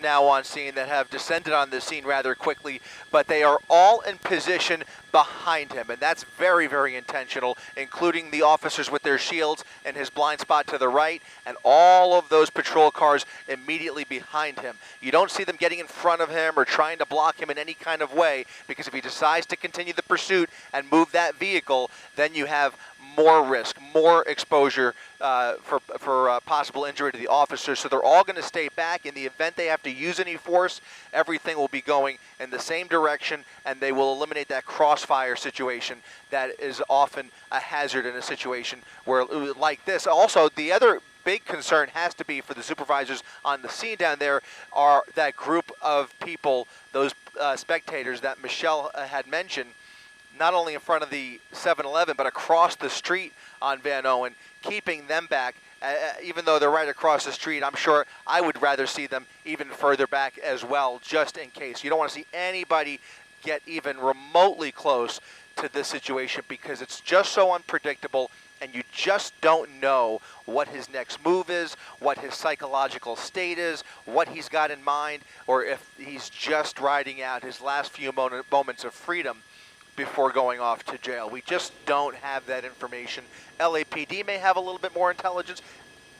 now on scene that have descended on the scene rather quickly, but they are all in position behind him, and that's very, very intentional, including the officers with their shields and his blind spot to the right, and all of those patrol cars immediately behind him. You don't see them getting in front of him or trying to block him in any kind of way, because if he decides to continue the pursuit and move that vehicle, then you have more risk, more exposure for possible injury to the officers. So they're all going to stay back. In the event they have to use any force, everything will be going in the same direction, and they will eliminate that crossfire situation that is often a hazard in a situation where, like this. Also, the other big concern has to be for the supervisors on the scene down there are that group of people, those spectators that Michelle had mentioned, not only in front of the 7-Eleven, but across the street on Van Owen, keeping them back. Even though they're right across the street, I'm sure I would rather see them even further back as well, just in case. You don't want to see anybody get even remotely close to this situation, because it's just so unpredictable, and you just don't know what his next move is, what his psychological state is, what he's got in mind, or if he's just riding out his last few moments of freedom before going off to jail. We just don't have that information. LAPD may have a little bit more intelligence,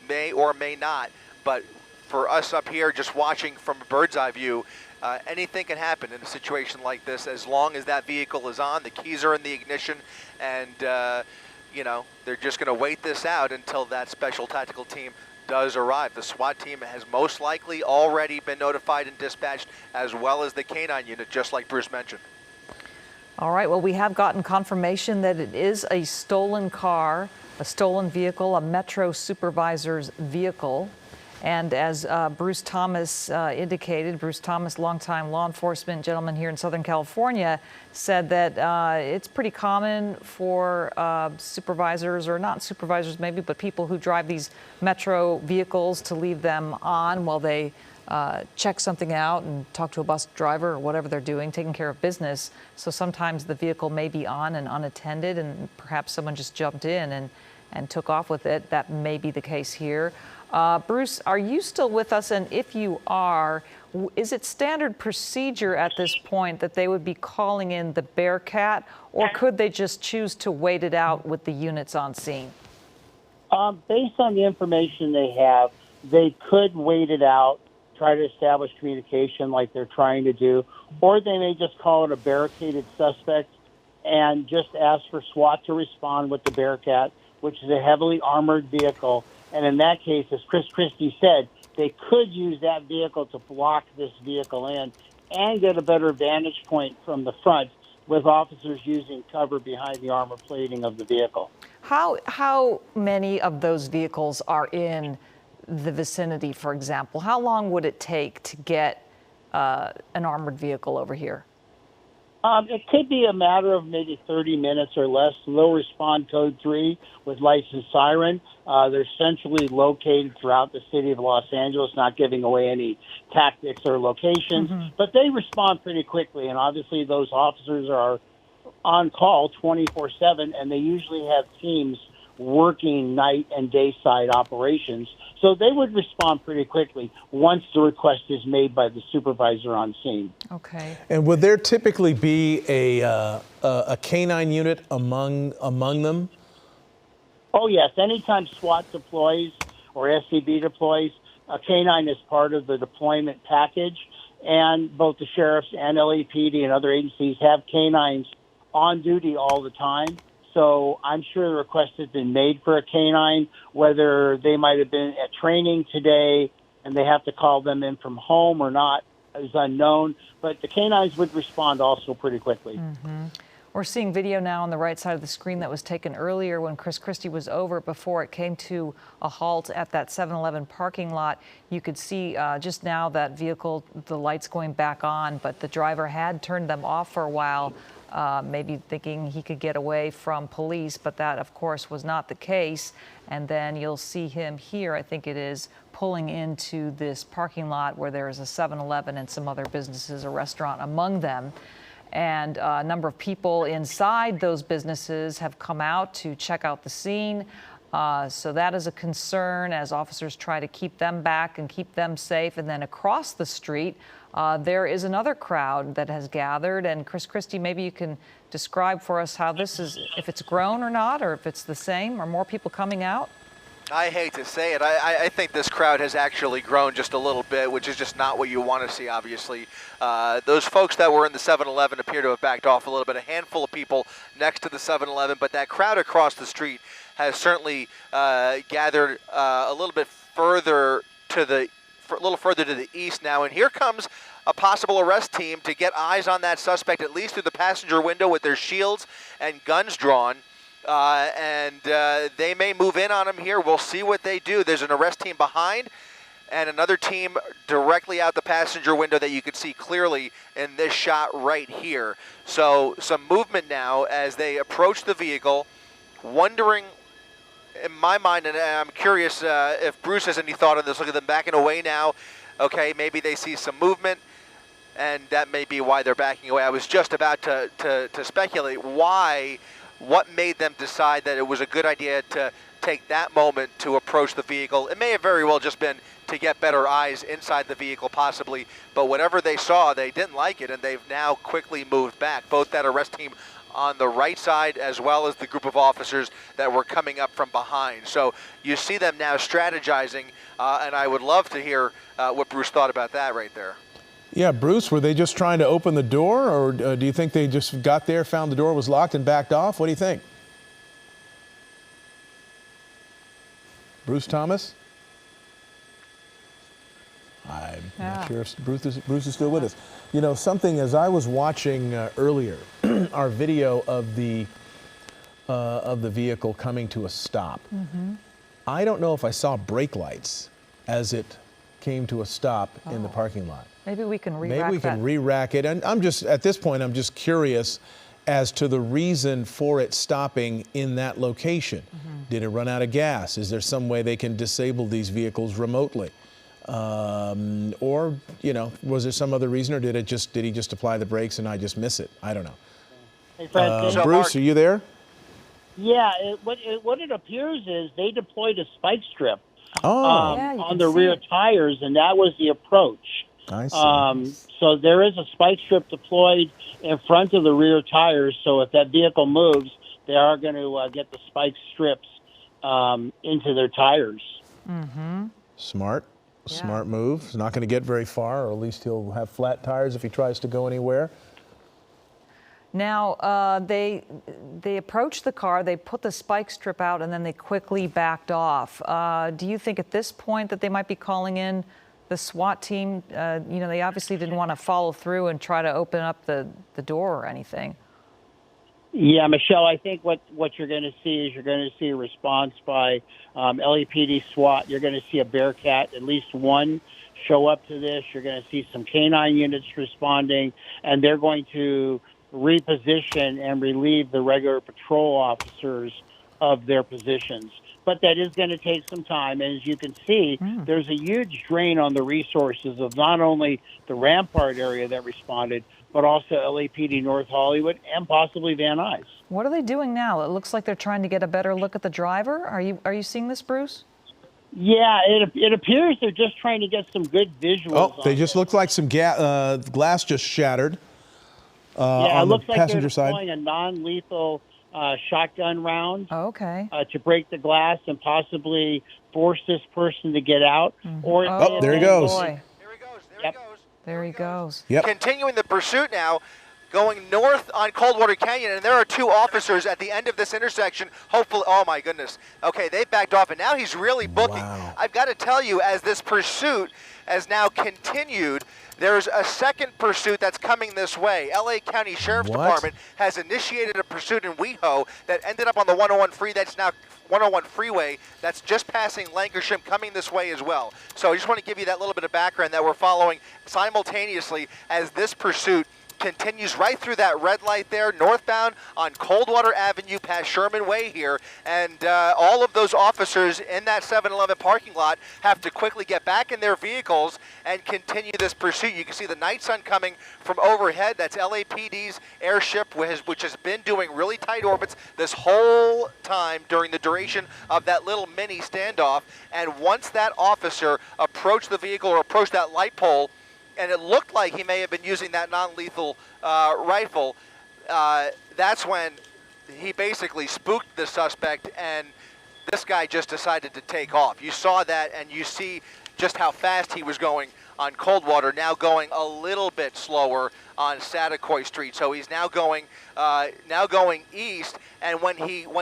may or may not, but for us up here just watching from a bird's eye view, anything can happen in a situation like this. As long as that vehicle is on, the keys are in the ignition, and you know, they're just going to wait this out until that special tactical team does arrive. The SWAT team has most likely already been notified and dispatched, as well as the canine unit, just like Bruce mentioned. All right, well, we have gotten confirmation that it is a stolen car, a stolen vehicle, a Metro supervisor's vehicle. And as Bruce Thomas indicated, Bruce Thomas, longtime law enforcement gentleman here in Southern California, said that it's pretty common for supervisors, or not supervisors maybe, but people who drive these Metro vehicles to leave them on while they check something out and talk to a bus driver or whatever they're doing, taking care of business. So sometimes the vehicle may be on and unattended, and perhaps someone just jumped in and took off with it. That may be the case here. Bruce, are you still with us? And if you are, is it standard procedure at this point that they would be calling in the Bearcat, or could they just choose to wait it out with the units on scene? Based on the information they have, they could wait it out, try to establish communication like they're trying to do, or they may just call it a barricaded suspect and just ask for SWAT to respond with the Bearcat, which is a heavily armored vehicle. And in that case, as Chris Christie said, they could use that vehicle to block this vehicle in and get a better vantage point from the front with officers using cover behind the armor plating of the vehicle. How many of those vehicles are in the vicinity, for example? How long would it take to get an armored vehicle over here? It could be a matter of maybe 30 minutes or less. They'll respond code 3 with licensed siren. They're centrally located throughout the city of Los Angeles, not giving away any tactics or locations, but they respond pretty quickly. And obviously those officers are on call 24/7, and they usually have teams working night and day side operations. So they would respond pretty quickly once the request is made by the supervisor on scene. Okay. And would there typically be a canine unit among them? Oh, yes. Anytime SWAT deploys or SCB deploys, a canine is part of the deployment package. And both the sheriffs and LAPD and other agencies have canines on duty all the time. So I'm sure the request has been made for a canine. Whether they might have been at training today and they have to call them in from home or not is unknown. But the canines would respond also pretty quickly. We're seeing video now on the right side of the screen that was taken earlier when Chris Christie was over before it came to a halt at that 7-Eleven parking lot. You could see just now that vehicle, the lights going back on, but the driver had turned them off for a while, maybe thinking he could get away from police, but that, of course, was not the case. And then you'll see him here, I think it is, pulling into this parking lot where there is a 7-Eleven and some other businesses, a restaurant among them. And a number of people inside those businesses have come out to check out the scene. So that is a concern as officers try to keep them back and keep them safe. And then across the street, there is another crowd that has gathered. And Chris Christie, maybe you can describe for us how this is, if it's grown or not, or if it's the same, or more people coming out? I hate to say it. I think this crowd has actually grown just a little bit, which is just not what you want to see, obviously. Those folks that were in the 7-Eleven appear to have backed off a little bit. A handful of people next to the 7-Eleven, but that crowd across the street has certainly gathered a little bit further to the east now. And here comes a possible arrest team to get eyes on that suspect, at least through the passenger window with their shields and guns drawn. And they may move in on him here. We'll see what they do. There's an arrest team behind and another team directly out the passenger window that you could see clearly in this shot right here. So some movement now as they approach the vehicle, wondering, in my mind, and I'm curious if Bruce has any thought on this. Look at them backing away now. Okay, maybe they see some movement, and that may be why they're backing away. I was just about to speculate what made them decide that it was a good idea to take that moment to approach the vehicle. It may have very well just been to get better eyes inside the vehicle, possibly, but whatever they saw, they didn't like it, and they've now quickly moved back, both that arrest team on the right side as well as the group of officers that were coming up from behind. So you see them now strategizing, and I would love to hear what Bruce thought about that right there. Yeah, Bruce, were they just trying to open the door, or do you think they just got there, found the door was locked, and backed off? What do you think? Bruce Thomas? I'm not sure if Bruce is still with us. You know, something as I was watching earlier, our video of the vehicle coming to a stop. I don't know if I saw brake lights as it came to a stop in the parking lot. Maybe we can re-rack that. Maybe we can re-rack it. And I'm just, at this point, I'm just curious as to the reason for it stopping in that location. Did it run out of gas? Is there some way they can disable these vehicles remotely? Or, you know, was there some other reason, or did he just apply the brakes and I just miss it? I don't know. Hey, Fred, So Bruce, Mark, are you there? Yeah, what it appears is they deployed a spike strip Yeah, you on can the see rear it. tires, and that was the approach. I see. So there is a spike strip deployed in front of the rear tires, so if that vehicle moves, they are going to get the spike strips into their tires. Smart move. He's not going to get very far, or at least he'll have flat tires if he tries to go anywhere. Now, they approached the car, they put the spike strip out, and then they quickly backed off. Do you think at this point that they might be calling in the SWAT team? You know, they obviously didn't want to follow through and try to open up the door or anything. Yeah, Michelle, I think what you're going to see is you're going to see a response by LAPD SWAT. You're going to see a Bearcat, at least one, show up to this. You're going to see some canine units responding, and they're going to reposition and relieve the regular patrol officers of their positions. But that is going to take some time. And as you can see, there's a huge drain on the resources of not only the Rampart area that responded, but also LAPD North Hollywood and possibly Van Nuys. What are they doing now? It looks like they're trying to get a better look at the driver. Are you seeing this, Bruce? Yeah, it appears they're just trying to get some good visuals. Oh, they just looked like some glass just shattered. Yeah, on it looks the like they're passenger side. deploying a non-lethal shotgun round Okay. to break the glass and possibly force this person to get out. Or Oh, there he goes. Boy. There he goes. There Yep. he goes. There he goes. Yep. Continuing the pursuit now, going north on Coldwater Canyon, and there are two officers at the end of this intersection. Hopefully, oh my goodness. Okay, they backed off, and now he's really booking. Wow. I've got to tell you, as this pursuit has now continued, there's a second pursuit that's coming this way. LA County Sheriff's What? Department has initiated a pursuit in WeHo that ended up on the 101 freeway that's just passing Lancashire, coming this way as well. So I just want to give you that little bit of background that we're following simultaneously as this pursuit continues right through that red light there, northbound on Coldwater Avenue past Sherman Way here. And all of those officers in that 7-Eleven parking lot have to quickly get back in their vehicles and continue this pursuit. You can see the night sun coming from overhead. That's LAPD's airship, which has been doing really tight orbits this whole time during the duration of that little mini standoff. And once that officer approached the vehicle or approached that light pole, and it looked like he may have been using that non-lethal rifle, that's when he basically spooked the suspect, and this guy just decided to take off. You saw that, and you see just how fast he was going on Coldwater, now going a little bit slower on Satakoy Street. So he's now going east, and when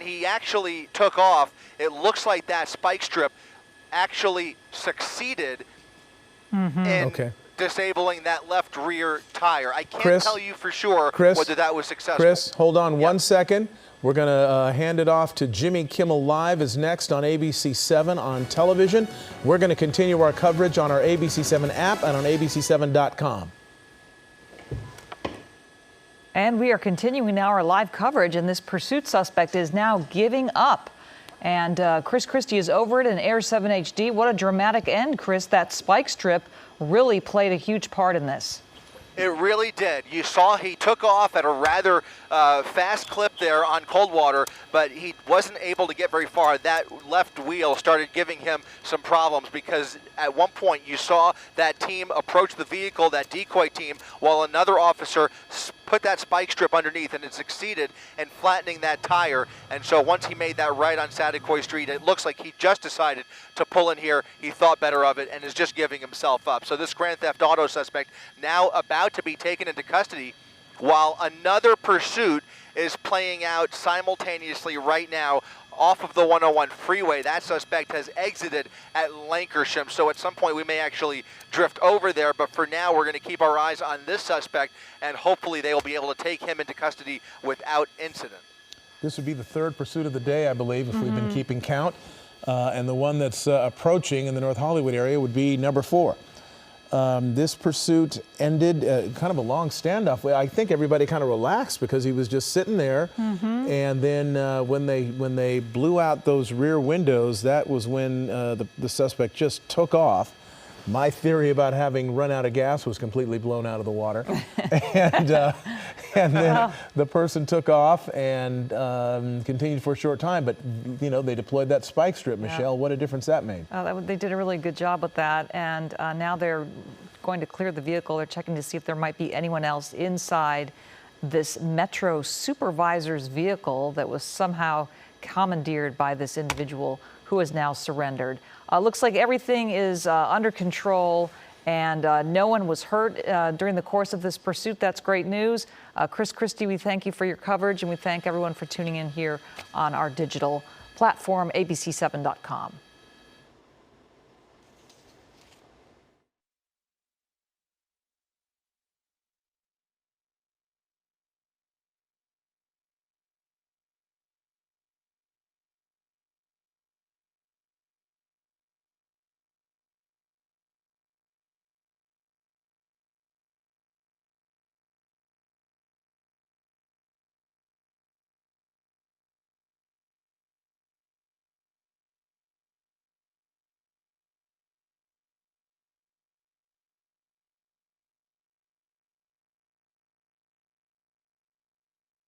he actually took off, it looks like that spike strip actually succeeded in disabling that left rear tire. I can't tell you for sure whether that was successful. Chris, hold on 1 second. We're going to hand it off to Jimmy Kimmel Live is next on ABC7 on television. We're going to continue our coverage on our ABC7 app and on ABC7.com. And we are continuing now our live coverage, and this pursuit suspect is now giving up. And Chris Christie is over it in Air 7 HD. What a dramatic end, Chris. That spike strip really played a huge part in this. It really did. You saw he took off at a rather fast clip there on Coldwater, but he wasn't able to get very far. That left wheel started giving him some problems because at one point you saw that team approach the vehicle, that decoy team, while another officer put that spike strip underneath, and it succeeded in flattening that tire. And so once he made that right on Satakoy Street, it looks like he just decided to pull in here. He thought better of it and is just giving himself up. So this Grand Theft Auto suspect now about to be taken into custody, while another pursuit is playing out simultaneously right now off of the 101 freeway. That suspect has exited at Lankershim, so at some point we may actually drift over there, but for now we're going to keep our eyes on this suspect, and hopefully they will be able to take him into custody without incident. This would be the third pursuit of the day, I believe, if we've been keeping count, and the one that's approaching in the North Hollywood area would be number 4. This pursuit ended kind of a long standoff. I think everybody kind of relaxed because he was just sitting there. And then when they blew out those rear windows, that was when the suspect just took off. My theory about having run out of gas was completely blown out of the water. And then the person took off and continued for a short time. But, you know, they deployed that spike strip. Michelle, what a difference that made. They did a really good job with that. And now they're going to clear the vehicle. They're checking to see if there might be anyone else inside this Metro supervisor's vehicle that was somehow commandeered by this individual who has now surrendered. Looks like everything is under control, and no one was hurt during the course of this pursuit. That's great news. Chris Christie, we thank you for your coverage, and we thank everyone for tuning in here on our digital platform, ABC7.com.